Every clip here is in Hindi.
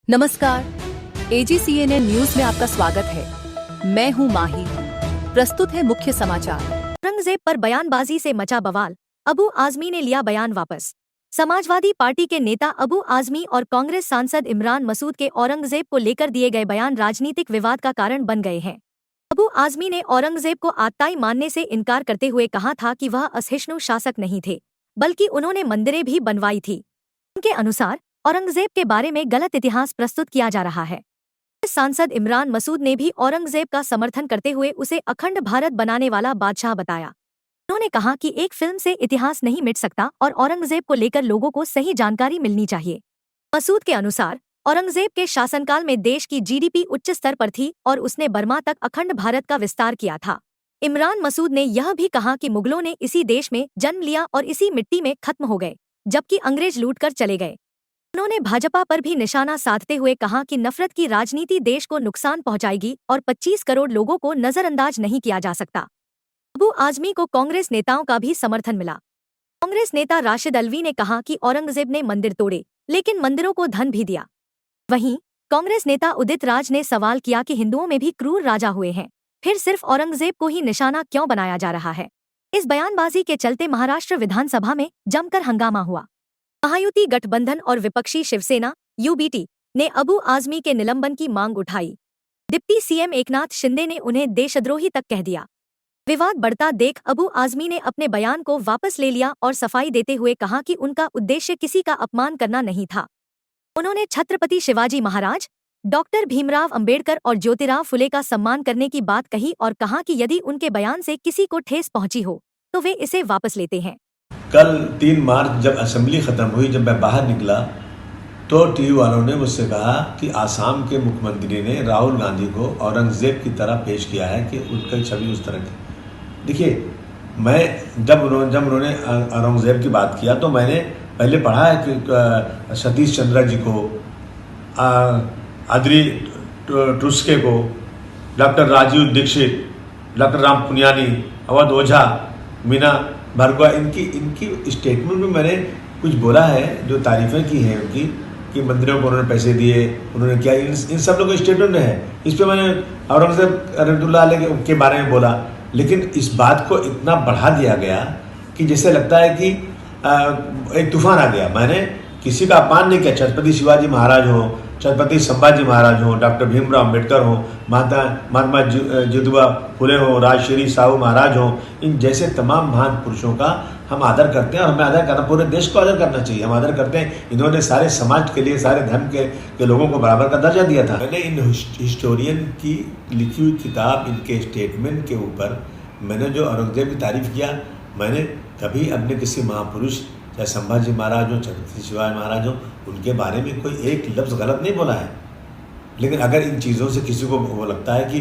नमस्कार, AGCNN न्यूज में आपका स्वागत है। मैं हूं माही। प्रस्तुत है मुख्य समाचार। औरंगजेब पर बयानबाजी से मचा बवाल, अबू आजमी ने लिया बयान वापस। समाजवादी पार्टी के नेता अबू आजमी और कांग्रेस सांसद इमरान मसूद के औरंगजेब को लेकर दिए गए बयान राजनीतिक विवाद का कारण बन गए हैं। अबू आजमी ने औरंगजेब को आत्ताई मानने से इनकार करते हुए कहा था कि वह असहिष्णु शासक नहीं थे, बल्कि उन्होंने मंदिरें भी बनवाई थी। उनके अनुसार औरंगजेब के बारे में गलत इतिहास प्रस्तुत किया जा रहा है। सांसद इमरान मसूद ने भी औरंगजेब का समर्थन करते हुए उसे अखंड भारत बनाने वाला बादशाह बताया। उन्होंने कहा कि एक फिल्म से इतिहास नहीं मिट सकता और औरंगजेब को लेकर लोगों को सही जानकारी मिलनी चाहिए। मसूद के अनुसार औरंगजेब के शासनकाल में देश की जीडीपी उच्च स्तर पर थी और उसने बर्मा तक अखंड भारत का विस्तार किया था। इमरान मसूद ने यह भी कहा कि मुगलों ने इसी देश में जन्म लिया और इसी मिट्टी में खत्म हो गए, जबकि अंग्रेज लूट कर चले गए। उन्होंने भाजपा पर भी निशाना साधते हुए कहा कि नफरत की राजनीति देश को नुकसान पहुंचाएगी और 25 करोड़ लोगों को नजरअंदाज नहीं किया जा सकता। अबू आजमी को कांग्रेस नेताओं का भी समर्थन मिला। कांग्रेस नेता राशिद अलवी ने कहा कि औरंगजेब ने मंदिर तोड़े, लेकिन मंदिरों को धन भी दिया। वहीं कांग्रेस नेता उदित राज ने सवाल किया कि हिंदुओं में भी क्रूर राजा हुए हैं, फिर सिर्फ औरंगजेब को ही निशाना क्यों बनाया जा रहा है। इस बयानबाजी के चलते महाराष्ट्र विधानसभा में जमकर हंगामा हुआ। महायुति गठबंधन और विपक्षी शिवसेना यूबीटी ने अबू आजमी के निलंबन की मांग उठाई। डिप्टी सीएम एकनाथ शिंदे ने उन्हें देशद्रोही तक कह दिया। विवाद बढ़ता देख अबू आजमी ने अपने बयान को वापस ले लिया और सफाई देते हुए कहा कि उनका उद्देश्य किसी का अपमान करना नहीं था। उन्होंने छत्रपति शिवाजी महाराज, डॉक्टर भीमराव अंबेडकर और ज्योतिराव फुले का सम्मान करने की बात कही और कहा कि यदि उनके बयान से किसी को ठेस पहुंची हो तो वे इसे वापस लेते हैं। कल 3 मार्च जब असेंबली ख़त्म हुई, जब मैं बाहर निकला तो टीवी वालों ने मुझसे कहा कि आसाम के मुख्यमंत्री ने राहुल गांधी को औरंगज़ेब की तरह पेश किया है कि उनकी छवि उस तरह की। देखिए, मैं जब उन्होंने औरंगज़ेब की बात किया तो मैंने पहले पढ़ा है कि सतीश चंद्र जी को, आदरी टुस्के को, डॉक्टर राजीव दीक्षित, डॉक्टर राम पुनियानी, अवध ओझा, मीना भार्गवा, इनकी स्टेटमेंट में मैंने कुछ बोला है जो तारीफ़ें की हैं उनकी, कि मंदिरों को उन्होंने पैसे दिए, उन्होंने क्या, इन सब लोगों का स्टेटमेंट है। इस पर मैंने औरंगज़ेब रहमतुल्लाह अलैह के बारे में बोला, लेकिन इस बात को इतना बढ़ा दिया गया कि जैसे लगता है कि एक तूफान आ गया। मैंने किसी का अपमान नहीं किया। छत्रपति शिवाजी महाराज हो, छत्रपति संभाजी महाराज हो, डॉक्टर भीमराव अम्बेडकर हो, महात्मा ज्योतिबा फुले हो, राजश्री साहू महाराज हो, इन जैसे तमाम महान पुरुषों का हम आदर करते हैं और हमें आदर करना, पूरे देश को आदर करना चाहिए। हम आदर करते हैं। इन्होंने सारे समाज के लिए, सारे धर्म के लोगों को बराबर का दर्जा दिया था। मैंने इन हिस्टोरियन की लिखी हुई किताब, इनके स्टेटमेंट के ऊपर मैंने जो औरंगज़ेब की तारीफ़ किया, मैंने कभी अपने किसी महापुरुष, चाहे संभाजी महाराज हो, छत्रपति शिवाजी महाराज हो, उनके बारे में कोई एक लफ्ज़ गलत नहीं बोला है। लेकिन अगर इन चीज़ों से किसी को वो लगता है कि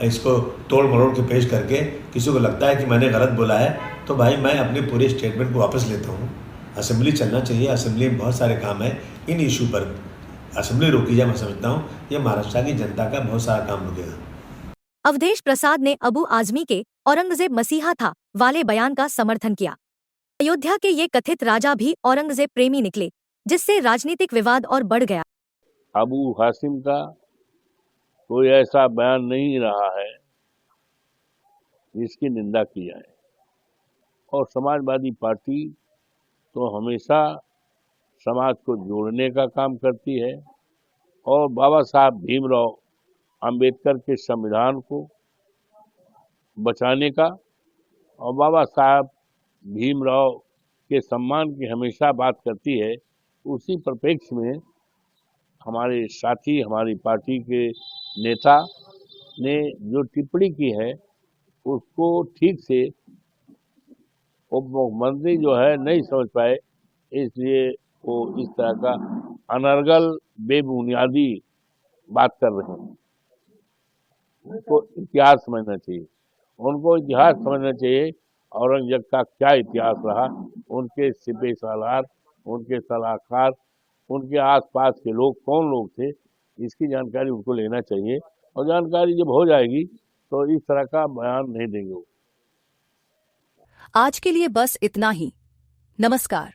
इसको तोड़ मरोड़ के पेश करके किसी को लगता है कि मैंने गलत बोला है, तो भाई मैं अपने पूरे स्टेटमेंट को वापस लेता हूँ। असेंबली चलना चाहिए, असेंबली में बहुत सारे काम है। इन इशू पर असेंबली रोकी जाए, मैं समझता हूँ ये महाराष्ट्र की जनता का बहुत सारा काम रुकेगा। अवधेश प्रसाद ने अबू आजमी के औरंगजेब मसीहा था वाले बयान का समर्थन किया। अयोध्या के ये कथित राजा भी औरंगजेब प्रेमी निकले, जिससे राजनीतिक विवाद और बढ़ गया। अबू हासिम का कोई ऐसा बयान नहीं रहा है जिसकी निंदा की जाए, और समाजवादी पार्टी तो हमेशा समाज को जोड़ने का काम करती है और बाबा साहब भीमराव अंबेडकर के संविधान को बचाने का और बाबा साहब भीमराव के सम्मान की हमेशा बात करती है। उसी परिप्रेक्ष्य में हमारे साथी, हमारी पार्टी के नेता ने जो टिप्पणी की है उसको ठीक से उप मुख्यमंत्री जो है नहीं समझ पाए, इसलिए वो इस तरह का अनर्गल बेबुनियादी बात कर रहे हैं। उनको इतिहास समझना चाहिए, उनको इतिहास समझना चाहिए। औरंगजेब का क्या इतिहास रहा, उनके सिपह सालार, उनके सलाहकार, उनके आसपास के लोग कौन लोग थे, इसकी जानकारी उनको लेना चाहिए। और जानकारी जब हो जाएगी तो इस तरह का बयान नहीं देंगे। आज के लिए बस इतना ही। नमस्कार।